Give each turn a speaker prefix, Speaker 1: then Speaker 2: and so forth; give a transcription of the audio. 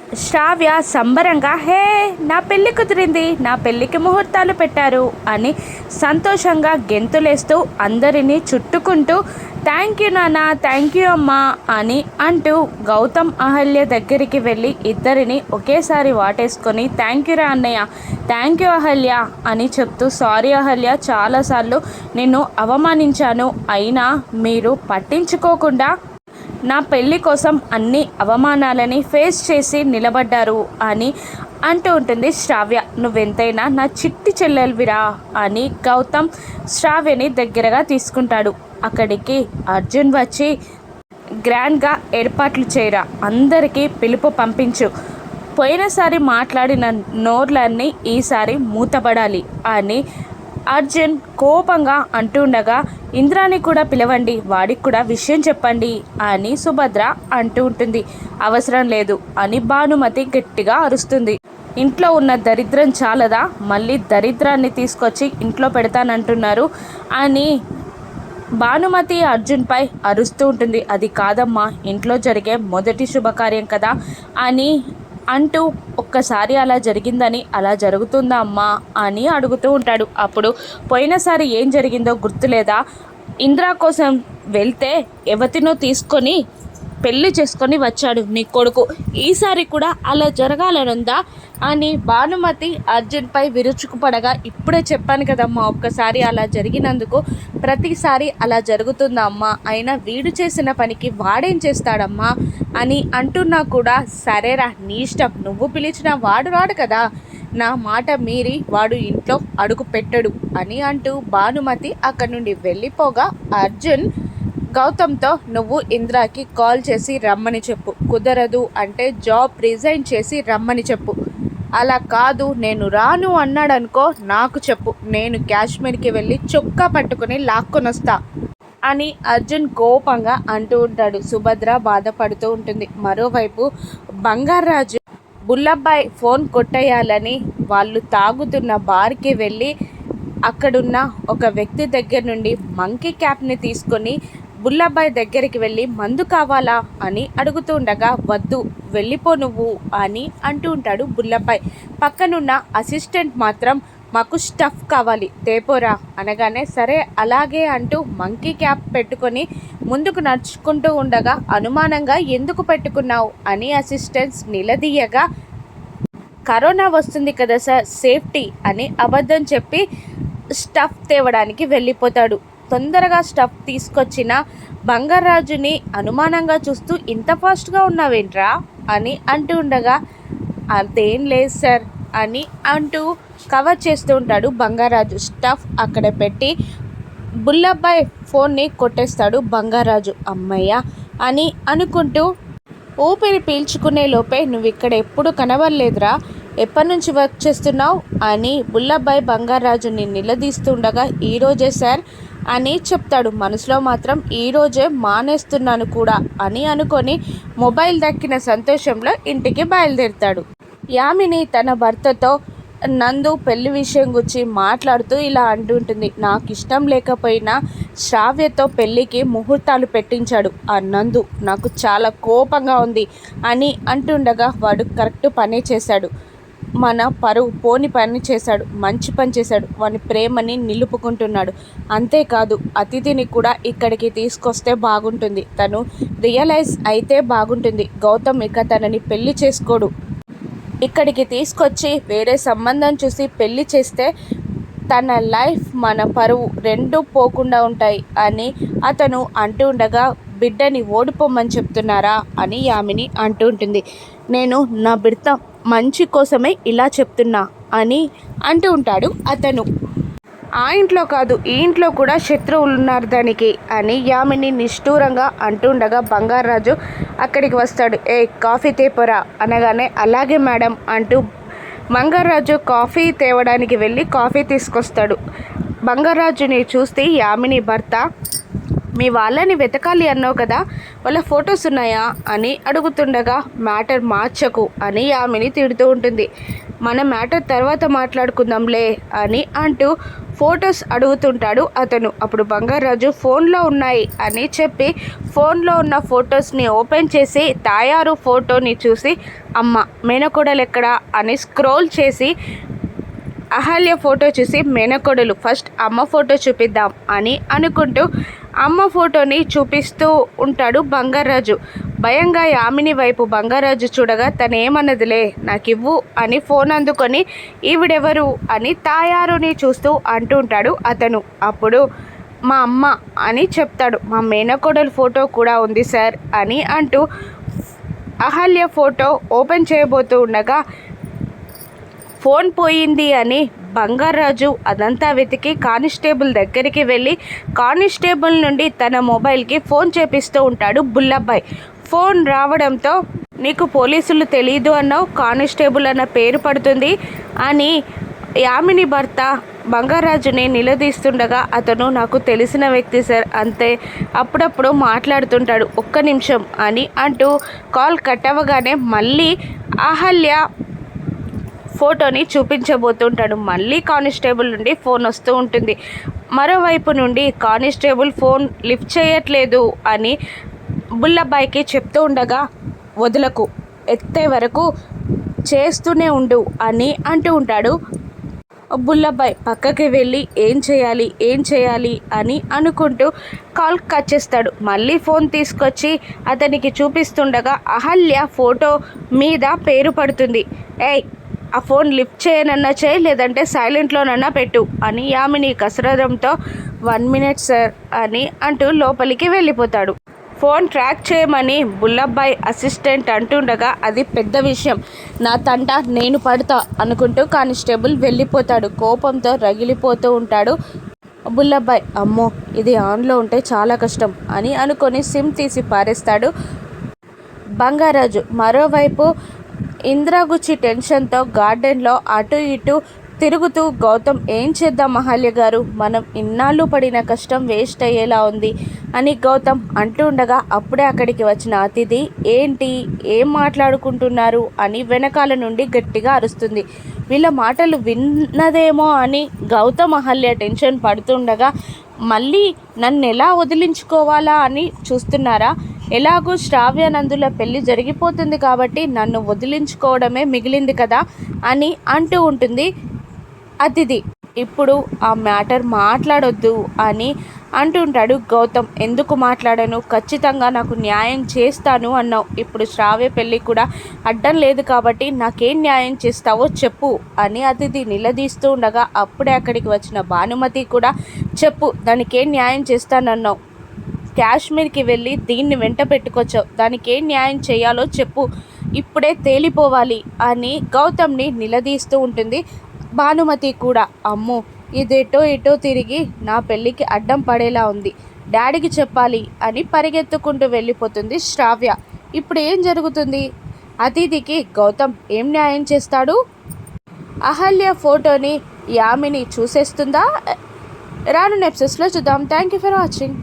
Speaker 1: శ్రావ్య సంబరంగా హే నా పెళ్ళి కుదిరింది, నా పెళ్ళికి ముహూర్తాలు పెట్టారు అని సంతోషంగా గెంతులేస్తూ అందరినీ చుట్టుకుంటూ థ్యాంక్ యూ నాన్న, థ్యాంక్ యూ అమ్మా అని అంటూ గౌతమ్ అహల్య దగ్గరికి వెళ్ళి ఇద్దరిని ఒకేసారి వాటేసుకొని థ్యాంక్ యూ రా అన్నయ్య, థ్యాంక్ యూ అహల్య అని చెప్తూ సారీ అహల్య, చాలాసార్లు నిన్ను అవమానించాను, అయినా మీరు పట్టించుకోకుండా నా పెళ్ళి కోసం అన్ని అవమానాలని ఫేస్ చేసి నిలబడ్డారు అని అంటూ ఉంటుంది శ్రావ్య. నువ్వెంతైనా నా చిట్టి చెల్లెల్విరా అని గౌతమ్ శ్రావ్యని దగ్గరగా తీసుకుంటాడు. అక్కడికి అర్జున్ వచ్చి గ్రాండ్గా ఏర్పాట్లు చేయరా, అందరికీ పిలుపు పంపించు, పోయినసారి మాట్లాడిన నోర్లన్నీ ఈసారి మూతపడాలి అని అర్జున్ కోపంగా అంటుండగా ఇంద్రాని కూడా పిలవండి, వాడికి కూడా విషయం చెప్పండి అని సుభద్ర అంటూ ఉంటుంది. అవసరం లేదు అని భానుమతి గట్టిగా అరుస్తుంది. ఇంట్లో ఉన్న దరిద్రం చాలదా, మళ్ళీ దరిద్రాన్ని తీసుకొచ్చి ఇంట్లో పెడతానంటున్నారు అని భానుమతి అర్జున్పై అరుస్తూ ఉంటుంది. అది కాదమ్మా, ఇంట్లో జరిగే మొదటి శుభకార్యం కదా అని అంటూ ఒక్కసారి అలా జరిగిందని అలా జరుగుతుందా అమ్మా అని అడుగుతూ ఉంటాడు. అప్పుడు పోయినసారి ఏం జరిగిందో గుర్తులేదా, ఇంద్రా కోసం వెళ్తే ఎవతినో తీసుకొని పెళ్లి చేసుకొని వచ్చాడు నీ కొడుకు, ఈసారి కూడా అలా జరగాలనుందా అని భానుమతి అర్జున్పై విరుచుకుపడగా ఇప్పుడే చెప్పాను కదమ్మా, ఒక్కసారి అలా జరిగినందుకు ప్రతిసారి అలా జరుగుతుందా అమ్మా, అయినా వీడు చేసిన పనికి వాడేం చేస్తాడమ్మా అని అంటున్నా కూడా సరేరా నీ ఇష్టం, నువ్వు పిలిచిన వాడు రాడు కదా, నా మాట మీరి వాడు ఇంట్లో అడుగు పెట్టడు అని అంటూ భానుమతి అక్కడి నుండి వెళ్ళిపోగా అర్జున్ గౌతమ్తో నువ్వు ఇంద్రాకి కాల్ చేసి రమ్మని చెప్పు, కుదరదు అంటే జాబ్ రిజైన్ చేసి రమ్మని చెప్పు, అలా కాదు నేను రాను అన్నాడనుకో నాకు చెప్పు, నేను కాశ్మీర్కి వెళ్ళి చొక్కా పట్టుకుని లాక్కొని వస్తా అని అర్జున్ కోపంగా అంటూ ఉంటాడు. సుభద్ర బాధపడుతూ ఉంటుంది. మరోవైపు బంగారాజు బుల్లబ్బాయి ఫోన్ కొట్టేయాలని వాళ్ళు తాగుతున్న బార్కి వెళ్ళి అక్కడున్న ఒక వ్యక్తి దగ్గర నుండి మంకీ క్యాప్ని తీసుకొని బుల్లబ్బాయి దగ్గరికి వెళ్ళి మందు కావాలా అని అడుగుతూ ఉండగా వద్దు వెళ్ళిపో నువ్వు అని అంటూ ఉంటాడు బుల్లబ్బాయి. పక్కనున్న అసిస్టెంట్ మాత్రం మాకు స్టఫ్ కావాలి తేపోరా అనగానే సరే అలాగే అంటూ మంకీ క్యాప్ పెట్టుకొని ముందుకు నడుచుకుంటూ ఉండగా అనుమానంగా ఎందుకు పెట్టుకున్నావు అని అసిస్టెంట్స్ నిలదీయగా కరోనా వస్తుంది కదా సార్, సేఫ్టీ అని అబద్ధం చెప్పి స్టఫ్ తేవడానికి వెళ్ళిపోతాడు. తొందరగా స్టఫ్ తీసుకొచ్చిన బంగారాజుని అనుమానంగా చూస్తూ ఇంత ఫాస్ట్గా ఉన్నావేంట్రా అని అంటూ ఉండగా అదేం లేదు సార్ అని అంటూ కవర్ చేస్తూ ఉంటాడు బంగారాజు. స్టఫ్ అక్కడ పెట్టి బుల్లబ్బాయి ఫోన్ని కొట్టేస్తాడు బంగారాజు. అమ్మయ్య అని అనుకుంటూ ఊపిరి పీల్చుకునే లోపే నువ్వు ఇక్కడ ఎప్పుడు కనబడలేదురా, ఎప్పటి నుంచి వర్క్ చేస్తున్నావు అని బుల్లబ్బాయి బంగారాజుని నిలదీస్తుండగా ఈరోజే సార్ అని చెప్తాడు. మనసులో మాత్రం ఈరోజే మానేస్తున్నాను కూడా అని అనుకొని మొబైల్ దక్కిన సంతోషంలో ఇంటికి బయలుదేరుతాడు. యామిని తన భర్తతో నందు పెళ్లి విషయం గురించి మాట్లాడుతూ ఇలా అంటుంటుంది. నాకు ఇష్టం లేకపోయినా శ్రావ్యతో పెళ్ళికి ముహూర్తాలు పెట్టించాడు ఆ నందు, నాకు చాలా కోపంగా ఉంది అని అంటుండగా వాడు కరెక్ట్ పనే చేశాడు, మన పరువు పోని పని చేశాడు, మంచి పని చేశాడు, వాని ప్రేమని నిలుపుకుంటున్నాడు. అంతేకాదు అతిథిని కూడా ఇక్కడికి తీసుకొస్తే బాగుంటుంది, తను రియలైజ్ అయితే బాగుంటుంది, గౌతమ్ ఇక తనని పెళ్లి చేసుకోడు, ఇక్కడికి తీసుకొచ్చి వేరే సంబంధం చూసి పెళ్లి చేస్తే తన లైఫ్ మన పరువు రెండూ పోకుండా ఉంటాయి అని అతను అంటూ ఉండగా బిడ్డని ఓడిపోమని చెప్తున్నారా అని యామిని అంటూ ఉంటుంది. నేను నా బిడ్డ మంచి కోసమే ఇలా చెప్తున్నా అని అంటూ ఉంటాడు అతను. ఆ ఇంట్లో కాదు ఈ ఇంట్లో కూడా శత్రువులు ఉన్నారు దానికి అని యామిని నిష్ఠూరంగా అంటుండగా బంగారాజు అక్కడికి వస్తాడు. ఏ కాఫీ తేపోరా అనగానే అలాగే మేడం అంటూ బంగారాజు కాఫీ తేవడానికి వెళ్ళి కాఫీ తీసుకొస్తాడు. బంగారాజుని చూస్తే యామిని భర్త మీ వాళ్ళని వెతకాలి అన్నావు కదా, వాళ్ళ ఫొటోస్ ఉన్నాయా అని అడుగుతుండగా మ్యాటర్ మార్చకు అని యామిని తిడుతూ ఉంటుంది. మన మ్యాటర్ తర్వాత మాట్లాడుకుందాంలే అని అంటూ ఫొటోస్ అడుగుతుంటాడు అతను. అప్పుడు బంగారాజు ఫోన్లో ఉన్నాయి అని చెప్పి ఫోన్లో ఉన్న ఫొటోస్ని ఓపెన్ చేసి తాయారు ఫోటోని చూసి అమ్మ మేనకోడలు ఎక్కడా అని స్క్రోల్ చేసి అహల్య ఫోటో చూసి మేనకోడలు ఫస్ట్ అమ్మ ఫోటో చూపిద్దాం అని అనుకుంటూ అమ్మ ఫోటోని చూపిస్తూ ఉంటాడు బంగారాజు. భయంగా యామిని వైపు బంగారాజు చూడగా తనేమన్నదిలే నాకివ్వు అని ఫోన్ అందుకొని ఈవిడెవరు అని తాయారుని చూస్తూ అంటూ ఉంటాడు అతను. అప్పుడు మా అమ్మ అని చెప్తాడు. మా మేనకోడలు ఫోటో కూడా ఉంది సార్ అని అంటూ అహల్య ఫోటో ఓపెన్ చేయబోతూ ఉండగా ఫోన్ పోయింది అని బంగారాజు అదంతా వెతికి కానిస్టేబుల్ దగ్గరికి వెళ్ళి కానిస్టేబుల్ నుండి తన మొబైల్కి ఫోన్ చేపిస్తూ ఉంటాడు బుల్లబ్బాయి. ఫోన్ రావడంతో నీకు పోలీసులు తెలీదు అన్నావు, కానిస్టేబుల్ అన్న పేరు పడుతుంది అని యామిని భర్త బంగారాజుని నిలదీస్తుండగా అతను నాకు తెలిసిన వ్యక్తి సార్ అంతే, అప్పుడప్పుడు మాట్లాడుతుంటాడు, ఒక్క నిమిషం అని అంటూ కాల్ కట్ అవ్వగానే మళ్ళీ అహల్య ఫోటోని చూపించబోతుంటాడు. మళ్ళీ కానిస్టేబుల్ నుండి ఫోన్ వస్తూ ఉంటుంది. మరోవైపు నుండి కానిస్టేబుల్ ఫోన్ లిఫ్ట్ చేయట్లేదు అని బుల్లబ్బాయికి చెప్తూ ఉండగా వదలకు, ఎత్తే వరకు చేస్తూనే ఉండు అని అంటూ ఉంటాడు. బుల్లబ్బాయి పక్కకి వెళ్ళి ఏం చేయాలి అని అనుకుంటూ కాల్ కట్ చేస్తాడు. మళ్ళీ ఫోన్ తీసుకొచ్చి అతనికి చూపిస్తుండగా అహల్య ఫోటో మీద పేరు పడుతుంది. ఏయ్ ఆ ఫోన్ లిఫ్ట్ చేయనన్నా చేయి, లేదంటే సైలెంట్లోనన్నా పెట్టు అని యామిని కసరడంతో 1 మినిట్ సార్ అని అంటూ లోపలికి వెళ్ళిపోతాడు. ఫోన్ ట్రాక్ చేయమని బుల్లబ్బాయి అసిస్టెంట్ అంటుండగా అది పెద్ద విషయం, నా తంట నేను పడతా అనుకుంటూ కానిస్టేబుల్ వెళ్ళిపోతాడు. కోపంతో రగిలిపోతూ ఉంటాడు బుల్లబ్బాయి. అమ్మో ఇది ఆన్లో ఉంటే చాలా కష్టం అని అనుకొని సిమ్ తీసి పారేస్తాడు బంగారాజు. మరోవైపు ఇంద్రాగుచ్చి టెన్షన్తో గార్డెన్లో అటు ఇటు తిరుగుతూ గౌతమ్ ఏం చేద్దాం అహల్య గారు, మనం ఇన్నాళ్ళు పడిన కష్టం వేస్ట్ అయ్యేలా ఉంది అని గౌతమ్ అంటూ ఉండగా అప్పుడే అక్కడికి వచ్చిన అతిథి ఏంటి ఏం మాట్లాడుకుంటున్నారు అని వెనకాల నుండి గట్టిగా అరుస్తుంది. వీళ్ళ మాటలు విన్నదేమో అని గౌతమ్ అహల్య టెన్షన్ పడుతుండగా మళ్ళీ నన్ను ఎలా వదిలించుకోవాలా అని చూస్తున్నారా, ఎలాగూ శ్రావ్యానందుల పెళ్ళి జరిగిపోతుంది కాబట్టి నన్ను వదిలించుకోవడమే మిగిలింది కదా అని అంటూ ఉంటుంది అతిథి. ఇప్పుడు ఆ మ్యాటర్ మాట్లాడొద్దు అని అంటుంటాడు గౌతమ్. ఎందుకు మాట్లాడాను, ఖచ్చితంగా నాకు న్యాయం చేస్తాను అన్నావు, ఇప్పుడు శ్రావ్య పెళ్ళి కూడా అడ్డం లేదు కాబట్టి నాకేం న్యాయం చేస్తావో చెప్పు అని అతిథి నిలదీస్తూ ఉండగా అప్పుడే అక్కడికి వచ్చిన భానుమతి కూడా చెప్పు దానికేం న్యాయం చేస్తానన్నావు, కాశ్మీర్కి వెళ్ళి దీన్ని వెంట పెట్టుకొచ్చావు, దానికి ఏం న్యాయం చేయాలో చెప్పు, ఇప్పుడే తేలిపోవాలి అని గౌతమ్ని నిలదీస్తూ ఉంటుంది భానుమతి కూడా. అమ్మో ఇదేటో ఎటో తిరిగి నా పెళ్ళికి అడ్డం పడేలా ఉంది, డాడీకి చెప్పాలి అని పరిగెత్తుకుంటూ వెళ్ళిపోతుంది శ్రావ్య. ఇప్పుడు ఏం జరుగుతుంది, అతిథికి గౌతమ్ ఏం న్యాయం చేస్తాడు, అహల్య ఫోటోని యామిని చూసేస్తుందా, రానున్న ఎపిసోడ్స్లో చూద్దాం. Thank you for watching.